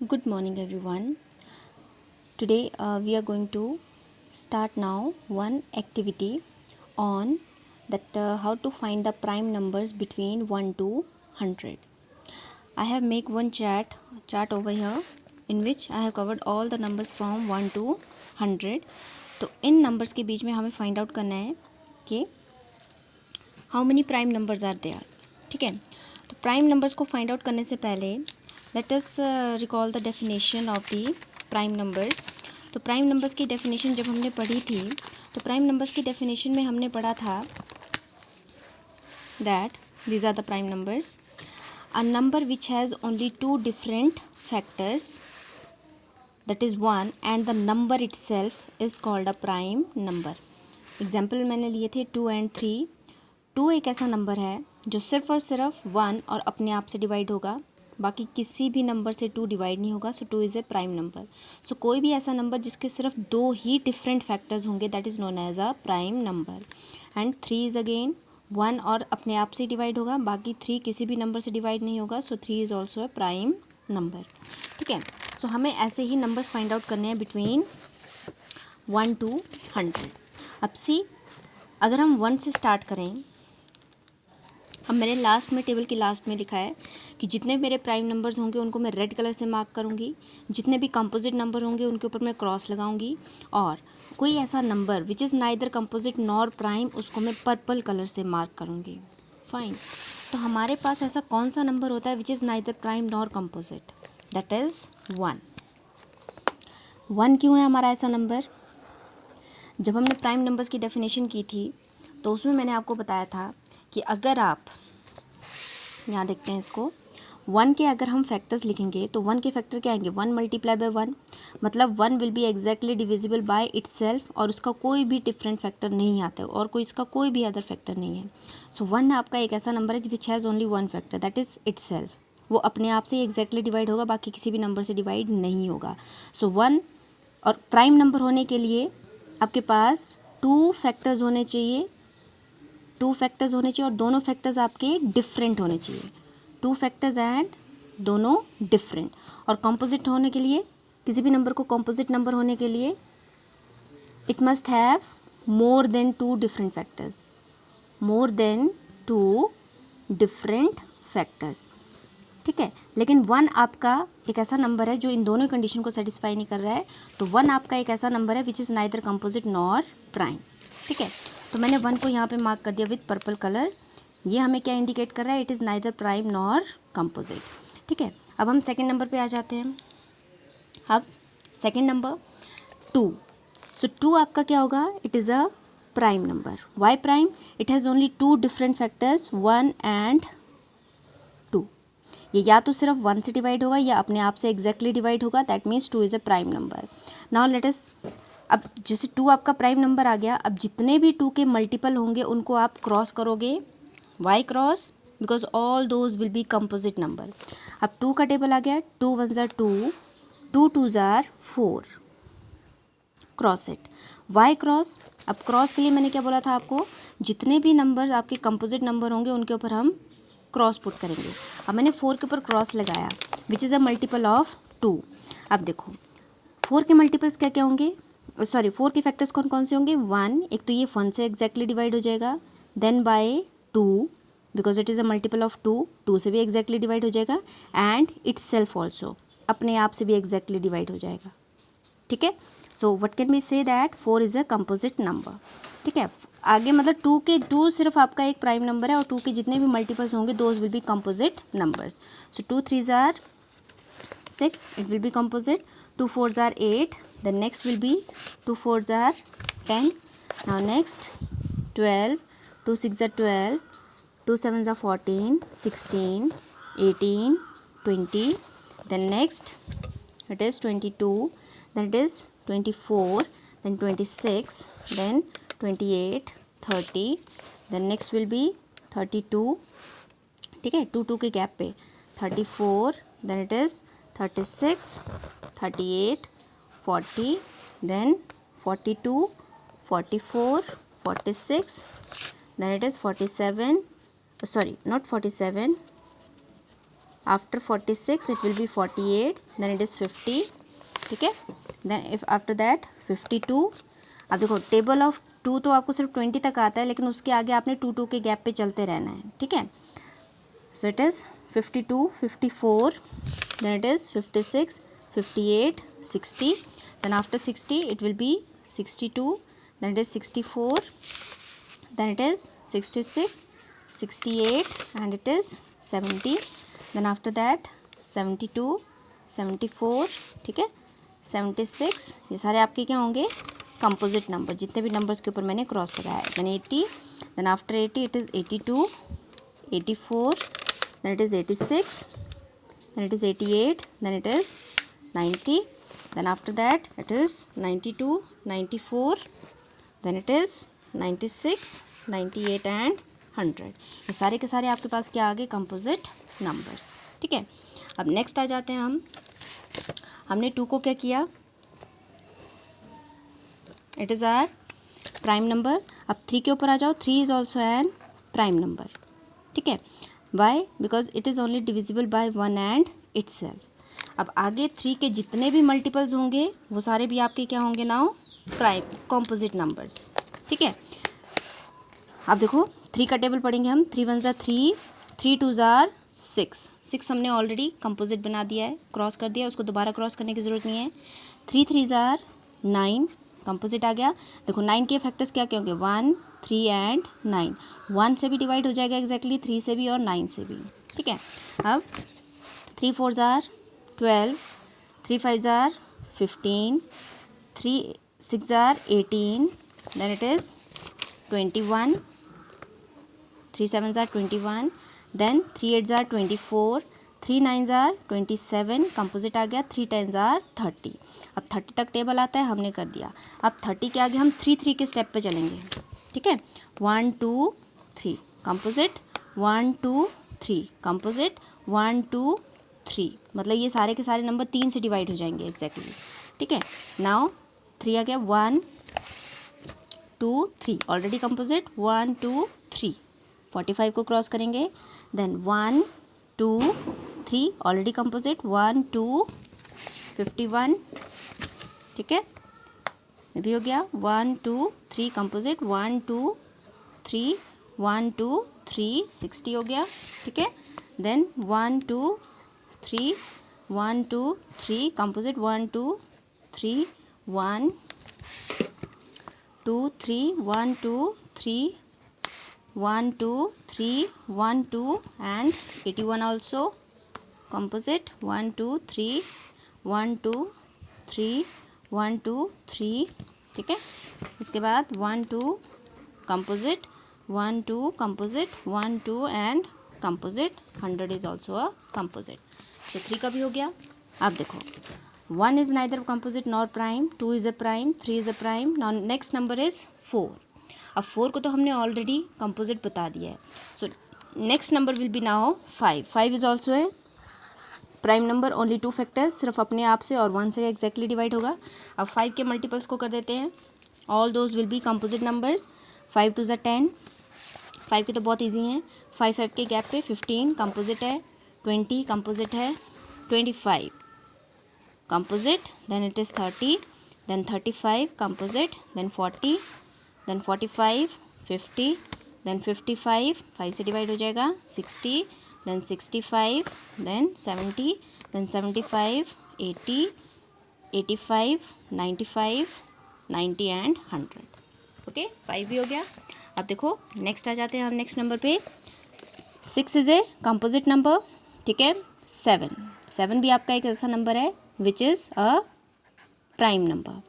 Good morning, everyone. Today we are going to start now one activity on that how to find the prime numbers between 1 to 100. I have make one chart over here in which I have covered all the numbers from 1 to 100. तो इन numbers के बीच में हमें find out करना है कि how many prime numbers are there. ठीक है, तो प्राइम नंबर्स को फाइंड आउट करने से पहले let us recall the definition of the prime numbers. तो प्राइम नंबर्स की डेफिनेशन जब हमने पढ़ी थी तो प्राइम नंबर्स की डेफिनेशन में हमने पढ़ा था that these are the prime numbers. A number which has only two different factors that is 1 and the number itself is called a prime number. Example मैंने लिए थे 2 and 3. 2 एक ऐसा नंबर है जो सिर्फ और सिर्फ 1 और अपने आप से डिवाइड होगा, बाकी किसी भी नंबर से 2 डिवाइड नहीं होगा. So 2 is a prime number. So कोई भी ऐसा नंबर जिसके सिर्फ 2 ही डिफरेंट फैक्टर्स होंगे that is known as a prime number. And 3 is again 1 और अपने आप से डिवाइड होगा, बाकी 3 किसी भी नंबर से डिवाइड नहीं होगा. सो 3 is also a prime number. ठीक है, सो हमें ऐसे ही नंबर्स फाइंड आउट करने हैं बिटवीन 1 to 100. अब सी अगर हम 1 से स्टार्ट करें, अब मैंने लास्ट में टेबल के लास्ट में लिखा है कि जितने मेरे प्राइम नंबर्स होंगे उनको मैं रेड कलर से मार्क करूंगी, जितने भी कंपोजिट नंबर होंगे उनके ऊपर मैं क्रॉस लगाऊंगी, और कोई ऐसा number which is neither composite nor prime उसको मैं पर्पल कलर से मार्क करूंगी. फाइन. तो हमारे पास ऐसा कौन सा नंबर होता है which is neither prime nor composite? That is 1. 1 क्यों है हमारा ऐसा नंबर? जब हमने प्राइम नंबर्स की डेफिनेशन की थी तो उसमें मैंने आपको बताया था कि अगर आप यहाँ देखते हैं इसको 1 के अगर हम फैक्टर्स लिखेंगे तो 1 के फैक्टर क्या आएंगे? 1 मल्टीप्लाई बाय 1, मतलब 1 will be exactly divisible by itself और उसका कोई भी डिफरेंट फैक्टर नहीं आता है और कोई इसका कोई भी अदर फैक्टर नहीं है. सो 1 आपका एक ऐसा नंबर है विच has only one factor that is itself. वो अपने आप से एग्जैक्टली डिवाइड होगा, बाकी किसी भी नंबर से डिवाइड नहीं होगा. सो 1 और प्राइम नंबर होने के लिए आपके पास 2 फैक्टर्स होने चाहिए, और दोनों फैक्टर्स आपके डिफरेंट होने चाहिए. 2 फैक्टर्स एंड दोनों डिफरेंट. और कंपोजिट होने के लिए, किसी भी नंबर को कंपोजिट नंबर होने के लिए it must have more than 2 different factors. ठीक है, लेकिन 1 आपका एक ऐसा नंबर है जो इन दोनों कंडीशन को सेटिस्फाई नहीं कर रहा है. तो 1 आपका एक ऐसा नंबर है which is neither composite nor prime. ठीक है, तो मैंने 1 को यहाँ पे मार्क कर दिया विथ पर्पल कलर. ये हमें क्या इंडिकेट कर रहा है? It is neither prime nor composite. ठीक है, अब हम सेकंड नंबर पे आ जाते हैं. अब सेकंड नंबर 2. सो 2 आपका क्या होगा? It is a prime number. Why prime? It has only 2 different factors 1 and 2. ये या तो सिर्फ 1 से डिवाइड होगा या अपने आप से एग्जैक्टली डिवाइड होगा. That means 2 is a prime number. Now let us, अब जैसे 2 आपका प्राइम नंबर आ गया, अब जितने भी 2 के मल्टीपल होंगे उनको आप क्रॉस करोगे. Why cross? Because all those will be composite number. अब 2 का टेबल आ गया. 2 1s are 2, 2 2s are 4. Cross it. Why cross? अब क्रॉस के लिए मैंने क्या बोला था आपको? जितने भी नंबर्स आपके कंपोजिट नंबर होंगे उनके ऊपर हम क्रॉस पुट करेंगे. अब मैंने 4 के ऊपर क्रॉस लगाया which is a multiple of 2. अब देखो 4 के मल्टीपल्स क्या क्या होंगे? 4 के फैक्टर्स कौन कौन से होंगे? 1, एक तो ये 1 से एग्जैक्टली डिवाइड हो जाएगा, then by 2 because it is a multiple of 2, 2 से भी एग्जैक्टली डिवाइड हो जाएगा, एंड इट्स सेल्फ ऑल्सो अपने आप से भी एग्जैक्टली डिवाइड हो जाएगा. ठीक है, so what can we say that 4 is a composite number. ठीक है, आगे मतलब 2 सिर्फ आपका एक प्राइम नंबर है और 2 के जितने भी मल्टीपल्स होंगे those will be composite numbers. So 2 3s are 6, it will be composite. 2 4s are 8, the next will be 2 4s are 10. Now next 12, 2 6s are 12, 2 7s are 14, 16, 18, 20. Then next it is 22, then it is 24, then 26, then 28, 30. Then next will be 32. ठीक है, 2 2 के gap पे 34, then it is 36, 38, 40, then 42, 44, 46, then it is 47, sorry not 47, after 46 it will be 48, then it is 50, ठीक है। Then if after that 52। अब देखो table of 2 तो आपको सिर्फ 20 तक आता है, लेकिन उसके आगे आपने 2 के गैप पे चलते रहना है, ठीक है। So it is 52, 54, then it is 56, 58, 60, then after 60 it will be 62, then it is 64, then it is 66, 68 and it is 70, then after that 72, 74, ठीक है, 76, ये सारे आपके क्या होंगे, कंपोजिट नंबर, जितने भी नंबर्स के ऊपर मैंने क्रॉस लगाया है। then 80, then after 80 it is 82, 84, then it is 86, then it is 88, then it is 90, then after that it is 92, 94, then it is 96, 98 and 100। ये सारे के सारे आपके पास क्या आ गए, कंपोजिट नंबर्स, ठीक है। अब नेक्स्ट आ जाते हैं हमने 2 को क्या किया, it is are prime number. अब 3 के ऊपर आ जाओ, 3 is also an prime number, ठीक है। Why, because it is only divisible by 1 and itself. अब आगे 3 के जितने भी मल्टीपल्स होंगे वो सारे भी आपके क्या होंगे नाउ, प्राइम कॉम्पोजिट नंबर्स, ठीक है। अब देखो 3 का टेबल पढ़ेंगे हम। 3 1 ज़ा 3, 3 2 ज़ा 6, 6 हमने ऑलरेडी कंपोजिट बना दिया है, क्रॉस कर दिया, उसको दोबारा क्रॉस करने की ज़रूरत नहीं है। 3 3 ज़ा 9, कंपोजिट आ गया। देखो 9 के फैक्टर्स क्या क्या होंगे, 1 3 एंड 9, 1 से भी डिवाइड हो जाएगा एग्जैक्टली, 3 से भी और 9 से भी, ठीक है। अब 3 4 ज़ा 12, 3 5 ज़ा 15, 3 6 ज़ा 18, then it is 21, 3 7 ज़ा 21, then 3 8 ज़ा 24, 3 9 ज़ा 27, कंपोजिट आ गया। 3 10 ज़ा 30। अब 30 तक टेबल आता है, हमने कर दिया। अब 30 के आगे हम 3 3 के स्टेप पे चलेंगे, ठीक है। 1 2 3 कंपोजिट, 1 2 3 कंपोजिट, 1 2 3, मतलब ये सारे के सारे नंबर 3 से डिवाइड हो जाएंगे एग्जैक्टली, ठीक है। नाउ 3 आ गया, 1 2 3 ऑलरेडी कंपोजिट, 1 2 3, 45 को क्रॉस करेंगे, देन 1 2 3 ऑलरेडी कंपोजिट, 1 2 51, ठीक है, ये भी हो गया। 1 2 3 कंपोजिट, 1 2 3, 1 2 3 60 हो गया, ठीक है। Then 1 2 3, 1 2 3 composite, 1 2 3 1 2 3 1 2 3 1 2 3 1 2 and 81 also composite, 1 2 3 1 2 3 1 2 3, ठीक है। इसके बाद 1 2 composite, 1 2 composite, 1 2 and composite, 100 is also a composite। so 3 का भी हो गया। अब देखो 1 is neither composite nor prime, 2 is a prime, 3 is a prime। now next number is 4। अब 4 को तो हमने ऑलरेडी कंपोजिट बता दिया है। So next number will be now 5। 5 is also a prime number, only 2 factors, सिर्फ अपने आप से और 1 से एग्जैक्टली डिवाइड होगा। अब 5 के मल्टीपल्स को कर देते हैं, all those will be composite numbers. 5 2 ज़ा 10, 5 के तो बहुत ईजी हैं। 5 5 के गैप पे 15 कंपोजिट है, 20 कंपोजिट है, 25 composite, then it is 30, then 35 composite, then 40, then 45 50, then 55 5 से डिवाइड हो जाएगा, 60, then 65, then 70, then 75 80 85 95 90 and 100। Okay 5 भी हो गया। अब देखो नेक्स्ट आ जाते हैं हम नेक्स्ट नंबर पे। 6 इज़ ए कंपोजिट नंबर, ठीक है। 7 भी आपका एक ऐसा नंबर है which is a prime number,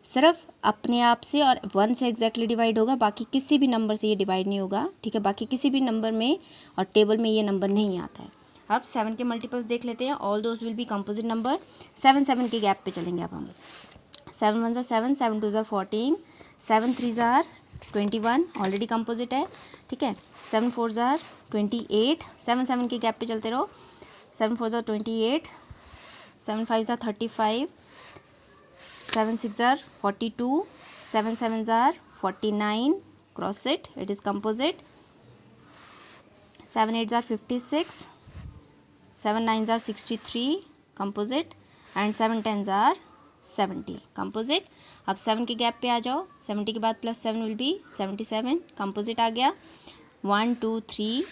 सिर्फ अपने आप से और 1 से एग्जैक्टली डिवाइड होगा, बाकी किसी भी नंबर से ये डिवाइड नहीं होगा, ठीक है। बाकी किसी भी नंबर में और टेबल में ये नंबर नहीं आता है। अब 7 के मल्टीपल्स देख लेते हैं, all those will be composite number. 7 7 के गैप पे चलेंगे अब हम। 7 1 ज़ा 7, 7 2 ज़ा 14, 7 3 ज़ा 21 ऑलरेडी कंपोजिट है, ठीक है। 7 4 ज़ा 28, 7 7 के गैप पे चलते रहो। 7 4 ज़ा 28, 7 5 ज़ा 35, 7 6 ज़ा 42, 7 7 ज़ा 49, cross it, it is composite. 7 8 ज़ा 56, 7 9s are 63 composite and 7 10s are 70 composite. अब 7 के गैप पे आ जाओ, 70 के बाद +7 विल बी 77 कंपोजिट आ गया। 1 2 3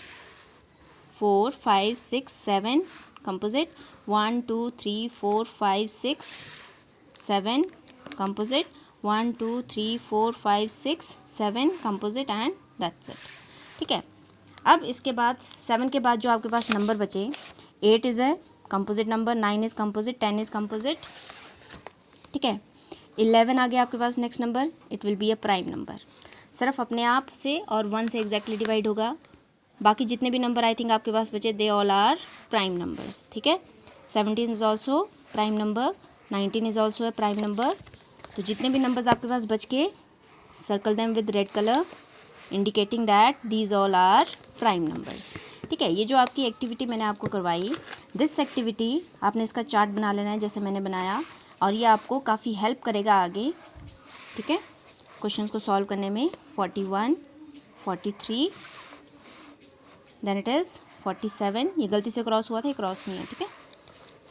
4 5 6 7 composite, 1 2 3 4 5 6 7 composite, 1 2 3 4 5 6 7 composite and that's it. ठीक है, अब इसके बाद 7 के बाद जो आपके पास नंबर बचे, 8 is a composite number, 9 is composite, 10 is composite. ठीक है, 11 आ गया आपके पास next number, it will be a prime number. सिर्फ अपने आप से और 1 से एग्जैक्टली डिवाइड होगा। बाकी जितने भी नंबर आई थिंक आपके पास बचे, they all are prime numbers. ठीक है, 17 is also prime number, 19 is also a prime number. तो जितने भी नंबर्स आपके पास बच के, circle them with red colour indicating that these all are prime numbers. ठीक है, ये जो आपकी एक्टिविटी मैंने आपको करवाई, दिस एक्टिविटी आपने इसका चार्ट बना लेना है जैसे मैंने बनाया, और ये आपको काफ़ी हेल्प करेगा आगे। ठीक है, क्वेश्चंस को सॉल्व करने में। 41 43 देन इट इज़ 47, ये गलती से क्रॉस हुआ था, ये क्रॉस नहीं है। ठीक है,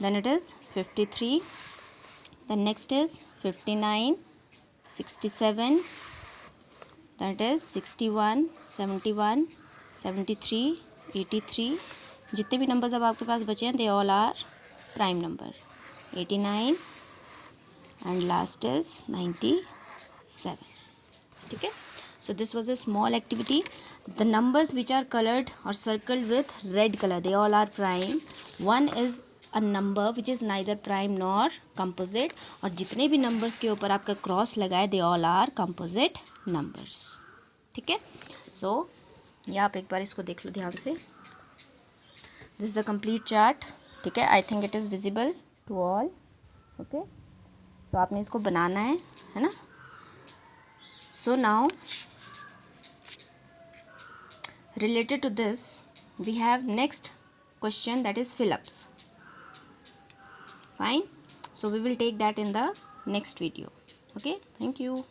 then it is 53, then next is 59 67, then it is 61 71 73 83। जितने भी नंबर्स अब आपके पास बचे हैं, they all are prime number. 89 and last is 97। ठीक है, so this was a small activity. The numbers which are colored or circled with red color, they all are prime. One is a number which is neither prime nor composite, और जितने भी numbers के ऊपर आपका cross लगा है, they all are composite numbers. ठीक है, so ये आप एक बार इसको देख लो ध्यान से। This is the complete chart. ठीक है, I think it is visible to all. Okay, so आपने इसको बनाना है ना। So now related to this we have next question, that is fill-ups. Fine, so we will take that in the next video. Okay, thank you.